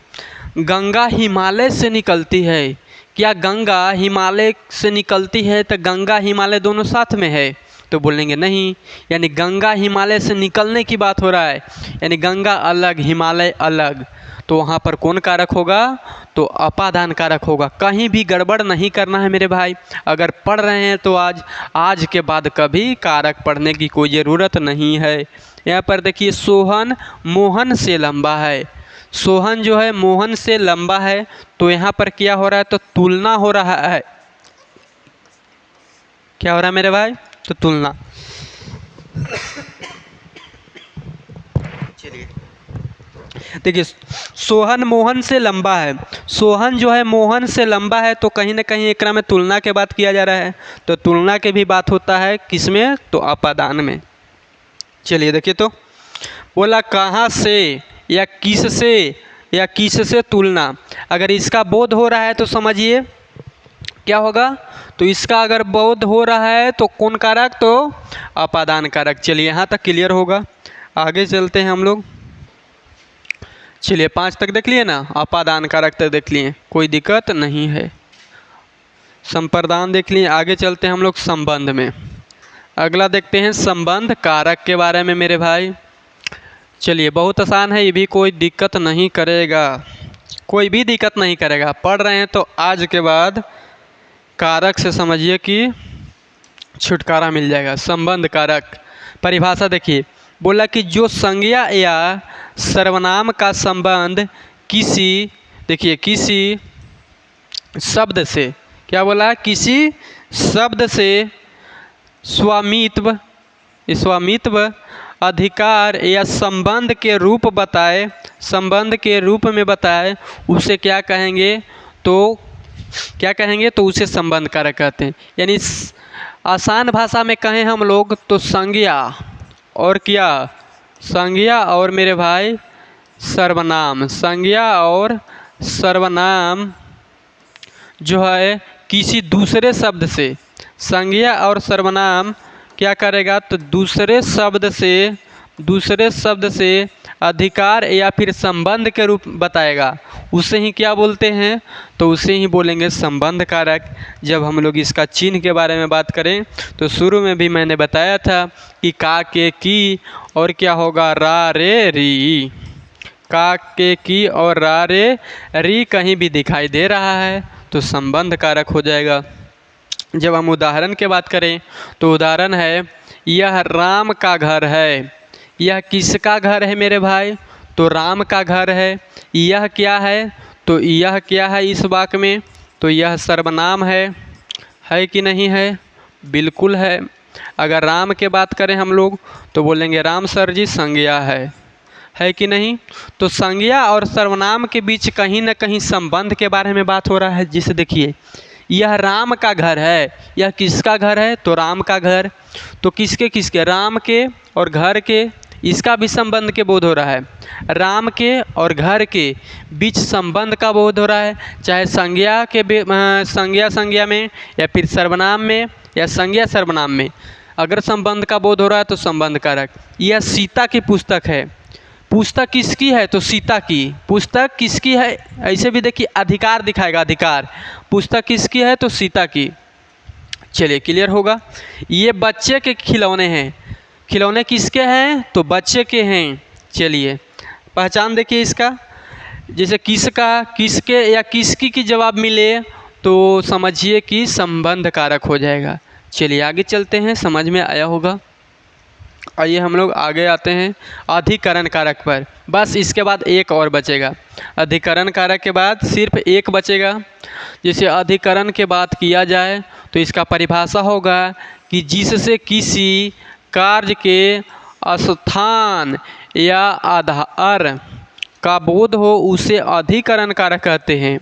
Speaker 1: गंगा हिमालय से निकलती है, क्या गंगा हिमालय से निकलती है तो गंगा हिमालय दोनों साथ में है, तो बोलेंगे नहीं, यानी गंगा हिमालय से निकलने की बात हो रहा है, यानी गंगा अलग हिमालय अलग, तो वहाँ पर कौन कारक होगा, तो अपादान कारक होगा। कहीं भी गड़बड़ नहीं करना है मेरे भाई, अगर पढ़ रहे हैं तो आज के बाद कभी कारक पढ़ने की कोई ज़रूरत नहीं है। यहाँ पर देखिए सोहन मोहन से लंबा है, सोहन जो है मोहन से लंबा है, तो यहाँ पर क्या हो रहा है, तो तुलना हो रहा है। क्या हो रहा है मेरे भाई, तो तुलना। चलिए देखिए, सोहन मोहन से लंबा है, सोहन जो है मोहन से लंबा है, तो कहीं ना कहीं एक में तुलना के बात किया जा रहा है, तो तुलना की भी बात होता है किसमें, तो अपादान में। चलिए देखिए, तो बोला कहाँ से या किससे तुलना, अगर इसका बोध हो रहा है तो समझिए क्या होगा, तो इसका अगर बोध हो रहा है तो कौन कारक, तो अपादान कारक। चलिए यहाँ तक क्लियर होगा, आगे चलते हैं हम लोग। चलिए 5 तक देख लिए ना, अपादान कारक तक देख लिए, कोई दिक्कत नहीं है। संप्रदान देख लिए, आगे चलते हैं हम लोग संबंध में। अगला देखते हैं संबंध कारक के बारे में मेरे भाई। चलिए बहुत आसान है, ये भी कोई दिक्कत नहीं करेगा, कोई भी दिक्कत नहीं करेगा, पढ़ रहे हैं तो आज के बाद कारक से समझिए कि छुटकारा मिल जाएगा। संबंध कारक परिभाषा देखिए, बोला कि जो संज्ञा या सर्वनाम का संबंध किसी, देखिए किसी शब्द से, क्या बोला, किसी शब्द से स्वामित्व अधिकार या संबंध के रूप बताए, संबंध के रूप में बताए, उसे क्या कहेंगे, तो क्या कहेंगे, तो उसे संबंध कारक कहते हैं। यानी आसान भाषा में कहें हम लोग तो संज्ञा और क्या, संज्ञा और मेरे भाई सर्वनाम, संज्ञा और सर्वनाम जो है किसी दूसरे शब्द से, संज्ञा और सर्वनाम क्या करेगा, तो दूसरे शब्द से अधिकार या फिर संबंध के रूप बताएगा, उसे ही क्या बोलते हैं, तो उसे ही बोलेंगे संबंध कारक। जब हम लोग इसका चिन्ह के बारे में बात करें तो शुरू में भी मैंने बताया था कि का के की और क्या होगा, रा रे री, का के की और रा रे री कहीं भी दिखाई दे रहा है तो संबंध कारक हो जाएगा। जब हम उदाहरण की बात करें तो उदाहरण है, यह राम का घर है, यह किसका घर है मेरे भाई, तो राम का घर है। यह क्या है, तो यह क्या है इस वाक्य में, तो यह सर्वनाम है कि नहीं है, बिल्कुल है। अगर राम के बात करें हम लोग तो बोलेंगे राम सर जी संज्ञा है कि नहीं, तो संज्ञा और सर्वनाम के बीच कहीं ना कहीं संबंध के बारे में बात हो रहा है। जिसे देखिए, यह राम का घर है, यह किसका घर है, तो राम का घर, तो किसके, राम के और घर के, इसका भी संबंध के बोध हो रहा है। राम के और घर के बीच संबंध का बोध हो रहा है, चाहे संज्ञा में या फिर सर्वनाम में या संज्ञा सर्वनाम में, अगर संबंध का बोध हो रहा है तो संबंध कारक। यह सीता की पुस्तक है, पुस्तक किसकी है, तो सीता की, पुस्तक किसकी है, ऐसे भी देखिए अधिकार दिखाएगा, अधिकार, पुस्तक किसकी है, तो सीता की। चलिए क्लियर होगा। ये बच्चे के खिलौने हैं, खिलौने किसके हैं, तो बच्चे के हैं। चलिए पहचान देखिए इसका, जैसे किसका, किसके या किसकी की जवाब मिले तो समझिए कि संबंध कारक हो जाएगा। चलिए आगे चलते हैं, समझ में आया होगा। आइए हम लोग आगे आते हैं अधिकरण कारक पर, बस इसके बाद एक और बचेगा, अधिकरण कारक के बाद सिर्फ एक बचेगा। जैसे अधिकरण के बात किया जाए तो इसका परिभाषा होगा कि जिससे किसी कार्य के स्थान या आधार का बोध हो उसे अधिकरण कारक कहते हैं।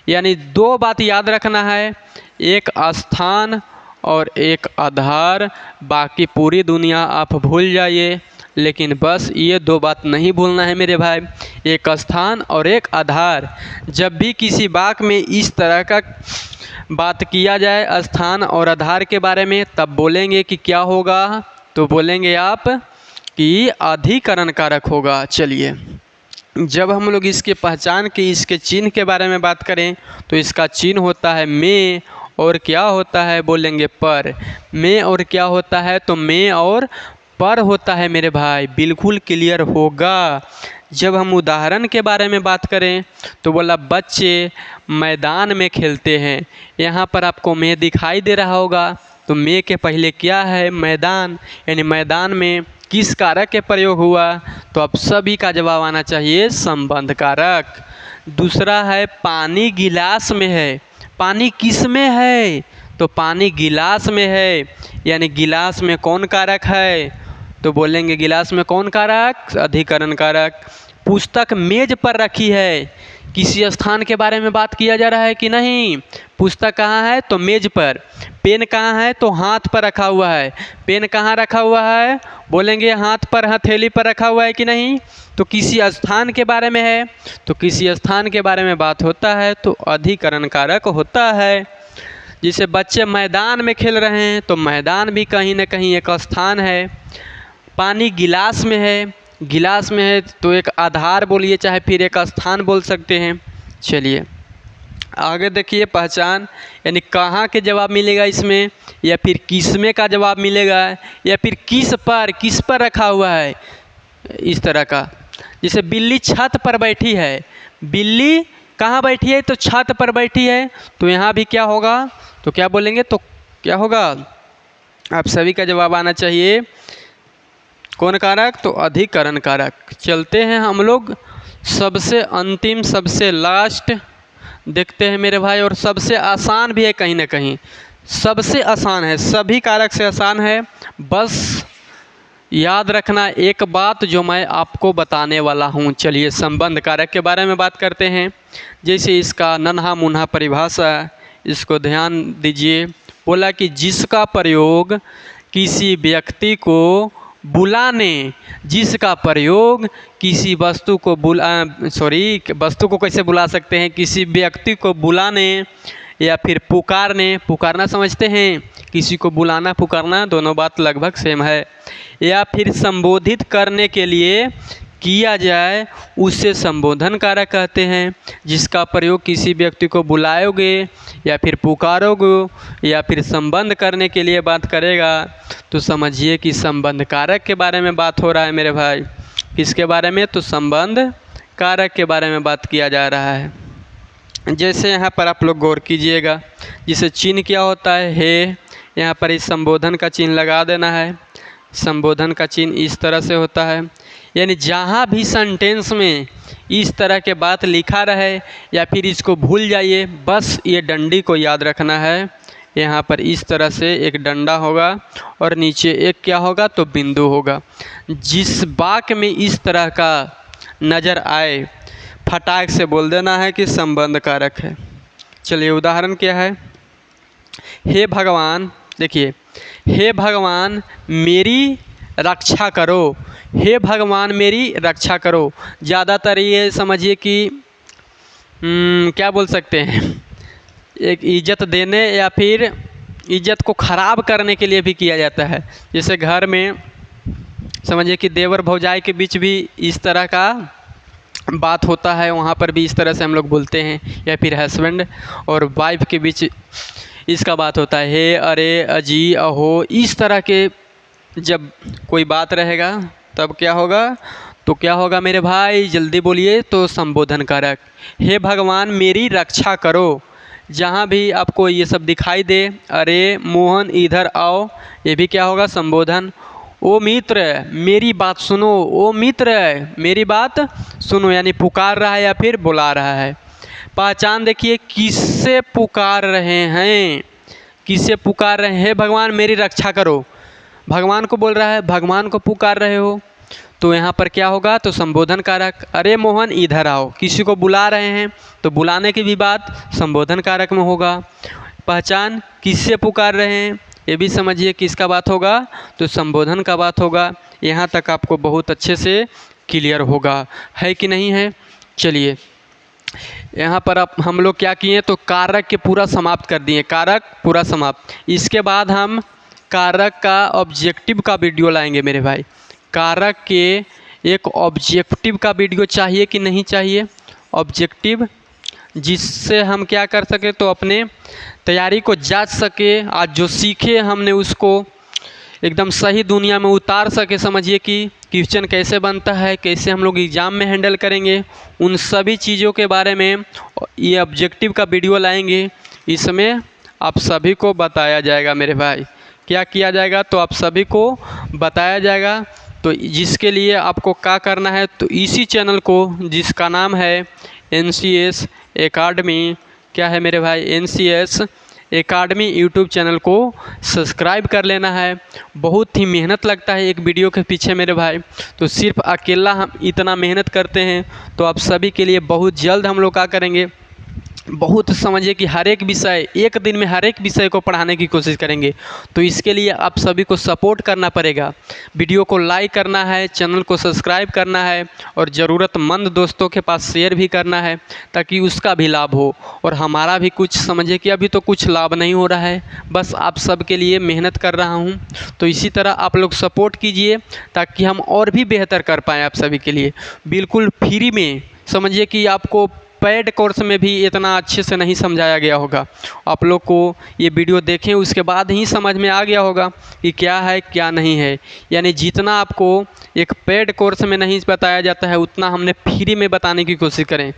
Speaker 1: यानी दो बात याद रखना है, एक स्थान और एक आधार, बाकी पूरी दुनिया आप भूल जाइए। लेकिन बस ये दो बात नहीं भूलना है मेरे भाई, एक स्थान और एक आधार। जब भी किसी वाक्य में इस तरह का बात किया जाए स्थान और आधार के बारे में, तब बोलेंगे कि क्या होगा, तो बोलेंगे आप कि अधिकरण कारक होगा। चलिए, जब हम लोग इसके पहचान के इसके चिन्ह के बारे में बात करें तो इसका चिन्ह होता है में, और क्या होता है बोलेंगे पर। में और क्या होता है, तो में और पर होता है मेरे भाई, बिल्कुल क्लियर होगा। जब हम उदाहरण के बारे में बात करें तो बोला बच्चे मैदान में खेलते हैं। यहाँ पर आपको में दिखाई दे रहा होगा, तो में के पहले क्या है, मैदान, यानी मैदान में किस कारक के प्रयोग हुआ, तो अब सभी का जवाब आना चाहिए संबंध कारक। दूसरा है पानी गिलास में है। पानी किस में है, तो पानी गिलास में है, यानी गिलास में कौन कारक है, तो बोलेंगे गिलास में कौन कारक, अधिकरण कारक। पुस्तक मेज पर रखी है, किसी स्थान के बारे में बात किया जा रहा है कि नहीं। पुस्तक कहाँ है, तो मेज पर। पेन कहाँ है, तो हाथ पर रखा हुआ है। पेन कहाँ रखा हुआ है, बोलेंगे हाथ पर, हथेली पर रखा हुआ है कि नहीं। तो किसी स्थान के बारे में है, तो किसी स्थान के बारे में बात होता है तो अधिकरण कारक होता है। जैसे बच्चे मैदान में खेल रहे हैं, तो मैदान भी कहीं ना कहीं एक स्थान है। पानी गिलास में है, गिलास में है तो एक आधार बोलिए, चाहे फिर एक स्थान बोल सकते हैं। चलिए आगे देखिए पहचान, यानी कहाँ के जवाब मिलेगा इसमें, या फिर किसमें का जवाब मिलेगा, या फिर किस पर रखा हुआ है, इस तरह का। जैसे बिल्ली छत पर बैठी है, बिल्ली कहाँ बैठी है, तो छत पर बैठी है, तो यहाँ भी क्या होगा, तो क्या बोलेंगे, तो क्या होगा, आप सभी का जवाब आना चाहिए कौन कारक, तो अधिकरण कारक। चलते हैं हम लोग सबसे अंतिम, सबसे लास्ट देखते हैं मेरे भाई, और सबसे आसान भी है कहीं ना कहीं, सबसे आसान है, सभी कारक से आसान है। बस याद रखना एक बात जो मैं आपको बताने वाला हूँ। चलिए संबंध कारक के बारे में बात करते हैं। जैसे इसका नन्हा मुन्हा परिभाषा, इसको ध्यान दीजिए। बोला कि जिसका प्रयोग किसी व्यक्ति को बुलाने, जिसका प्रयोग किसी वस्तु को वस्तु को कैसे बुला सकते हैं, किसी व्यक्ति को बुलाने या फिर पुकारने, पुकारना समझते हैं, किसी को बुलाना पुकारना दोनों बात लगभग सेम है, या फिर संबोधित करने के लिए किया जाए, उससे संबोधन कारक कहते हैं। जिसका प्रयोग किसी व्यक्ति को बुलाओगे या फिर पुकारोगे या फिर संबंध करने के लिए बात करेगा, तो समझिए कि संबंध कारक के बारे में बात हो रहा है मेरे भाई। किसके बारे में, तो संबंध कारक के बारे में बात किया जा रहा है। जैसे यहाँ पर आप लोग गौर कीजिएगा, जिसे चिन्ह क्या होता है, यहाँ पर इस संबोधन का चिन्ह लगा देना है। संबोधन का चिन्ह इस तरह से होता है, यानी जहाँ भी सेंटेंस में इस तरह के बात लिखा रहे या फिर इसको भूल जाइए, बस ये डंडी को याद रखना है। यहाँ पर इस तरह से एक डंडा होगा और नीचे एक क्या होगा, तो बिंदु होगा। जिस वाक्य में इस तरह का नज़र आए, फटाक से बोल देना है कि संबंध कारक है। चलिए उदाहरण क्या है, हे भगवान, देखिए, हे भगवान मेरी रक्षा करो, हे भगवान मेरी रक्षा करो। ज़्यादातर ये समझिए कि क्या बोल सकते हैं, एक इज्जत देने या फिर इज्जत को ख़राब करने के लिए भी किया जाता है। जैसे घर में समझिए कि देवर भौजाई के बीच भी इस तरह का बात होता है, वहाँ पर भी इस तरह से हम लोग बोलते हैं, या फिर हस्बैंड और वाइफ के बीच इसका बात होता है, हे, अरे, अजी, अहो, इस तरह के जब कोई बात रहेगा तब क्या होगा, तो क्या होगा मेरे भाई, जल्दी बोलिए, तो संबोधन कारक। हे भगवान मेरी रक्षा करो, जहाँ भी आपको ये सब दिखाई दे, अरे मोहन इधर आओ, ये भी क्या होगा, संबोधन। ओ मित्र मेरी बात सुनो, ओ मित्र मेरी बात सुनो, यानी पुकार रहा है या फिर बुला रहा है। पहचान देखिए, किससे पुकार रहे हैं, किससे पुकार रहे हैं, भगवान मेरी रक्षा करो, भगवान को बोल रहा है, भगवान को पुकार रहे हो, तो यहाँ पर क्या होगा, तो संबोधन कारक। अरे मोहन इधर आओ, किसी को बुला रहे हैं तो बुलाने की भी बात संबोधन कारक में होगा। पहचान किससे पुकार रहे हैं, ये भी समझिए किसका बात होगा, तो संबोधन का बात होगा। यहाँ तक आपको बहुत अच्छे से क्लियर होगा, है कि नहीं है। चलिए यहाँ पर अब हम लोग क्या किए, तो कारक के पूरा समाप्त कर दिए, कारक पूरा समाप्त। इसके बाद हम कारक का ऑब्जेक्टिव का वीडियो लाएंगे मेरे भाई। कारक के एक ऑब्जेक्टिव का वीडियो चाहिए कि नहीं चाहिए, ऑब्जेक्टिव, जिससे हम क्या कर सके, तो अपने तैयारी को जांच सके, आज जो सीखे हमने उसको एकदम सही दुनिया में उतार सके। समझिए कि क्वेश्चन कैसे बनता है, कैसे हम लोग एग्ज़ाम में हैंडल करेंगे, उन सभी चीज़ों के बारे में ये ऑब्जेक्टिव का वीडियो लाएंगे। इसमें आप सभी को बताया जाएगा मेरे भाई, क्या किया जाएगा, तो आप सभी को बताया जाएगा। तो जिसके लिए आपको क्या करना है, तो इसी चैनल को जिसका नाम है NCS एकेडमी, क्या है मेरे भाई, NCS एकेडमी यूट्यूब चैनल को सब्सक्राइब कर लेना है। बहुत ही मेहनत लगता है एक वीडियो के पीछे मेरे भाई, तो सिर्फ अकेला हम इतना मेहनत करते हैं, तो आप सभी के लिए बहुत जल्द हम लोग क्या करेंगे, बहुत समझिए कि हर एक विषय, एक दिन में हर एक विषय को पढ़ाने की कोशिश करेंगे। तो इसके लिए आप सभी को सपोर्ट करना पड़ेगा, वीडियो को लाइक करना है, चैनल को सब्सक्राइब करना है, और ज़रूरतमंद दोस्तों के पास शेयर भी करना है, ताकि उसका भी लाभ हो और हमारा भी कुछ, समझिए कि अभी तो कुछ लाभ नहीं हो रहा है, बस आप सब के लिए मेहनत कर रहा हूँ। तो इसी तरह आप लोग सपोर्ट कीजिए, ताकि हम और भी बेहतर कर पाएँ आप सभी के लिए, बिल्कुल फ्री में। समझिए कि आपको पेड कोर्स में भी इतना अच्छे से नहीं समझाया गया होगा, आप लोग को ये वीडियो देखें उसके बाद ही समझ में आ गया होगा कि क्या है क्या नहीं है। यानी जितना आपको एक पेड कोर्स में नहीं बताया जाता है, उतना हमने फ्री में बताने की कोशिश करें।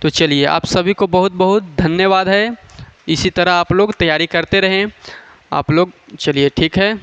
Speaker 1: तो चलिए आप सभी को बहुत बहुत धन्यवाद है, इसी तरह आप लोग तैयारी करते रहें आप लोग। चलिए ठीक है।